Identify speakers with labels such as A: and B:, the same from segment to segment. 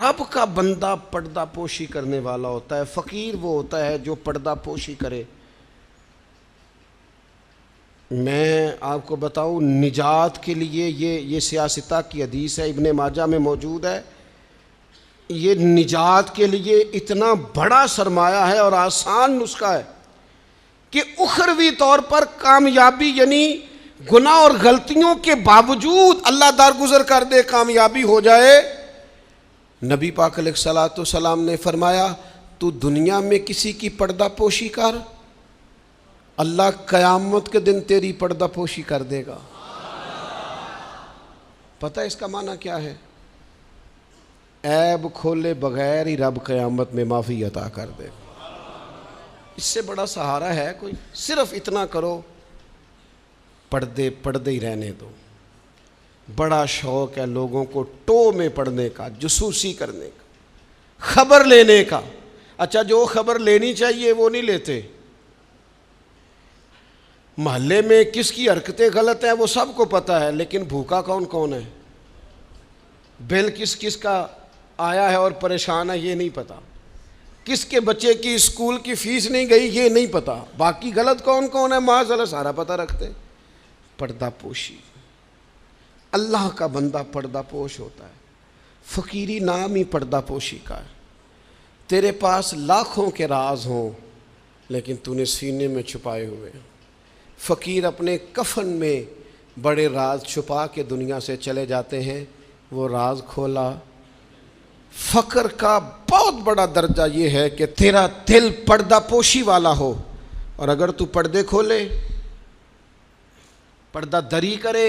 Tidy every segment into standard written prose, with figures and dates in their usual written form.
A: اب کا بندہ پردہ پوشی کرنے والا ہوتا ہے، فقیر وہ ہوتا ہے جو پردہ پوشی کرے۔ میں آپ کو بتاؤں، نجات کے لیے یہ سیاستہ کی حدیث ہے، ابن ماجہ میں موجود ہے، یہ نجات کے لیے اتنا بڑا سرمایہ ہے اور آسان نسخہ ہے کہ اخروی طور پر کامیابی، یعنی گناہ اور غلطیوں کے باوجود اللہ درگزر کر دے، کامیابی ہو جائے۔ نبی پاک علیہ الصلوۃ والسلام نے فرمایا تو دنیا میں کسی کی پردہ پوشی کر، اللہ قیامت کے دن تیری پردہ پوشی کر دے گا۔ پتہ ہے اس کا معنی کیا ہے؟ عیب کھولے بغیر ہی رب قیامت میں معافی عطا کر دے گا۔ اس سے بڑا سہارا ہے کوئی؟ صرف اتنا کرو، پردے ہی رہنے دو۔ بڑا شوق ہے لوگوں کو ٹو میں پڑھنے کا، جاسوسی کرنے کا، خبر لینے کا۔ اچھا، جو خبر لینی چاہیے وہ نہیں لیتے۔ محلے میں کس کی حرکتیں غلط ہیں وہ سب کو پتہ ہے، لیکن بھوکا کون کون ہے، بل کس کا آیا ہے اور پریشان ہے یہ نہیں پتہ، کس کے بچے کی اسکول کی فیس نہیں گئی یہ نہیں پتہ، باقی غلط کون کون ہے معاذ اللہ سارا پتہ رکھتے۔ پردہ پوشی، اللہ کا بندہ پردہ پوش ہوتا ہے۔ فقیری نام ہی پردہ پوشی کا ہے۔ تیرے پاس لاکھوں کے راز ہوں لیکن تو نے سینے میں چھپائے ہوئے ہیں۔ فقیر اپنے کفن میں بڑے راز چھپا کے دنیا سے چلے جاتے ہیں، وہ راز کھولا۔ فقر کا بہت بڑا درجہ یہ ہے کہ تیرا دل پردہ پوشی والا ہو، اور اگر تو پردے کھولے، پردہ دری کرے،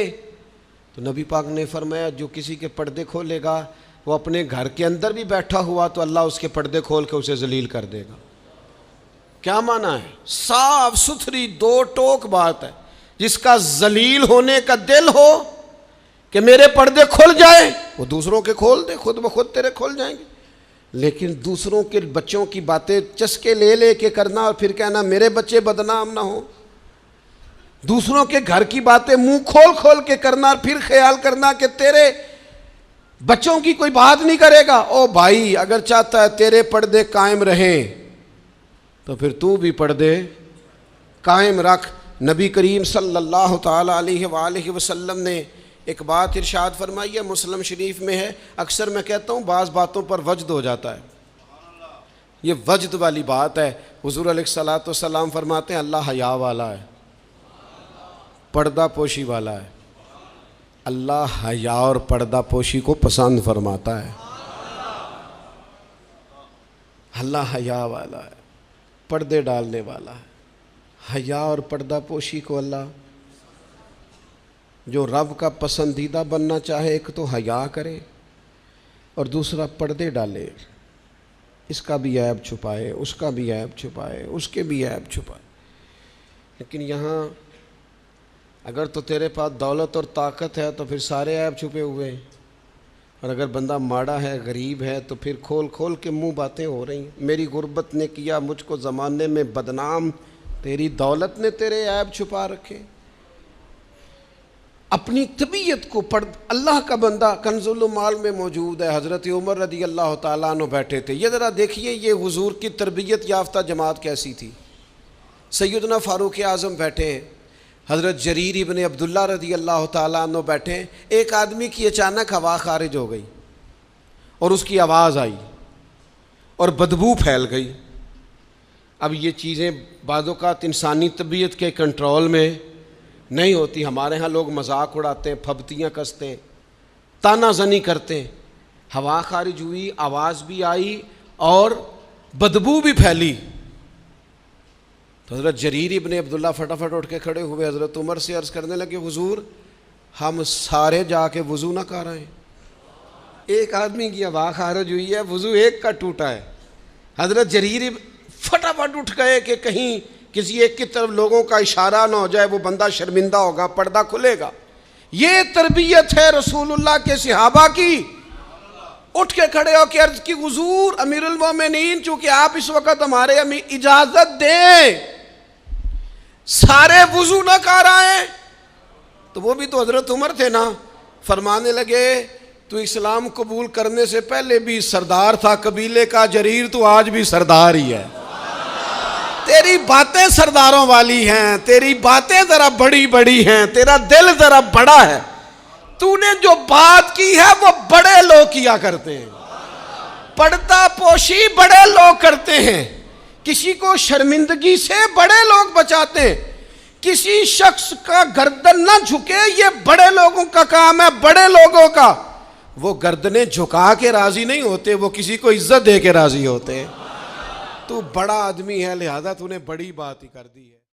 A: تو نبی پاک نے فرمایا جو کسی کے پردے کھولے گا وہ اپنے گھر کے اندر بھی بیٹھا ہوا تو اللہ اس کے پردے کھول کے اسے ذلیل کر دے گا۔ کیا معنی ہے؟ صاف ستھری دو ٹوک بات ہے۔ جس کا ذلیل ہونے کا دل ہو کہ میرے پردے کھل جائیں، وہ دوسروں کے کھول دے، خود بخود تیرے کھل جائیں گے۔ لیکن دوسروں کے بچوں کی باتیں چسکے لے کے کرنا اور پھر کہنا میرے بچے بدنام نہ ہوں، دوسروں کے گھر کی باتیں منہ کھول کے کرنا اور پھر خیال کرنا کہ تیرے بچوں کی کوئی بات نہیں کرے گا۔ او بھائی، اگر چاہتا ہے تیرے پردے قائم رہیں تو پھر تو بھی پردے قائم رکھ۔ نبی کریم صلی اللہ تعالی علیہ وآلہ وسلم نے ایک بات ارشاد فرمائی ہے، مسلم شریف میں ہے۔ اکثر میں کہتا ہوں بعض باتوں پر وجد ہو جاتا ہے، یہ وجد والی بات ہے۔ حضور علیہ الصلوۃ والسلام فرماتے ہیں اللہ حیا والا ہے، پردہ پوشی والا ہے۔ اللہ حیا اور پردہ پوشی کو پسند فرماتا ہے۔ اللہ حیا والا ہے، پردے ڈالنے والا ہے۔ حیا اور پردہ پوشی کو اللہ، جو رب کا پسندیدہ بننا چاہے ایک تو حیا کرے اور دوسرا پردے ڈالے، اس کا بھی عیب چھپائے، اس کا بھی عیب چھپائے، اس کے بھی عیب چھپائے۔ لیکن یہاں اگر تو تیرے پاس دولت اور طاقت ہے تو پھر سارے عیب چھپے ہوئے ہیں، اور اگر بندہ ماڑا ہے، غریب ہے، تو پھر کھول کے منہ باتیں ہو رہی ہیں۔ میری غربت نے کیا مجھ کو زمانے میں بدنام، تیری دولت نے تیرے عیب چھپا رکھے۔ اپنی طبیعت کو اللہ کا بندہ کنز المال میں موجود ہے، حضرت عمر رضی اللہ تعالیٰ عنہ بیٹھے تھے۔ یہ ذرا دیکھیے یہ حضور کی تربیت یافتہ جماعت کیسی تھی۔ سیدنا فاروق اعظم بیٹھے ہیں، حضرت جریر ابن عبداللہ رضی اللہ تعالیٰ عنہ بیٹھے ہیں۔ ایک آدمی کی اچانک ہوا خارج ہو گئی اور اس کی آواز آئی اور بدبو پھیل گئی۔ اب یہ چیزیں بعض اوقات انسانی طبیعت کے کنٹرول میں نہیں ہوتی۔ ہمارے ہاں لوگ مذاق اڑاتے ہیں، پھبتیاں کستے ہیں، تانا زنی کرتے ہیں۔ ہوا خارج ہوئی، آواز بھی آئی اور بدبو بھی پھیلی، تو حضرت جریر ابن عبداللہ فٹافٹ اٹھ کے کھڑے ہوئے، حضرت عمر سے عرض کرنے لگے حضور ہم سارے جا کے وضو نہ کر رہے ہیں، ایک آدمی کی ہوا خارج ہوئی ہے، وضو ایک کا ٹوٹا ہے۔ حضرت جریر فٹافٹ اٹھ گئے کہ کہیں کسی ایک کی طرف لوگوں کا اشارہ نہ ہو جائے، وہ بندہ شرمندہ ہوگا، پردہ کھلے گا۔ یہ تربیت ہے رسول اللہ کے صحابہ کی۔ اٹھ کے کھڑے ہو کے عرض کی حضور امیر المومنین، چونکہ آپ اس وقت ہمارے اجازت دیں، سارے وضو نہ کر آئے، تو وہ بھی تو حضرت عمر تھے نا۔ فرمانے لگے تو اسلام قبول کرنے سے پہلے بھی سردار تھا قبیلے کا جریر، تو آج بھی سردار ہی ہے۔ تیری باتیں سرداروں والی ہیں، تیری باتیں ذرا بڑی بڑی ہیں، تیرا دل ذرا بڑا ہے، تو نے جو بات کی ہے وہ بڑے لوگ کیا کرتے ہیں، پردہ پوشی بڑے لوگ کرتے ہیں، کسی کو شرمندگی سے بڑے لوگ بچاتے ہیں، کسی شخص کا گردن نہ جھکے یہ بڑے لوگوں کا کام ہے، بڑے لوگوں کا۔ وہ گردنیں جھکا کے راضی نہیں ہوتے، وہ کسی کو عزت دے کے راضی ہوتے ہیں۔ تو بڑا آدمی ہے لہذا تو نے بڑی بات ہی کر دی ہے۔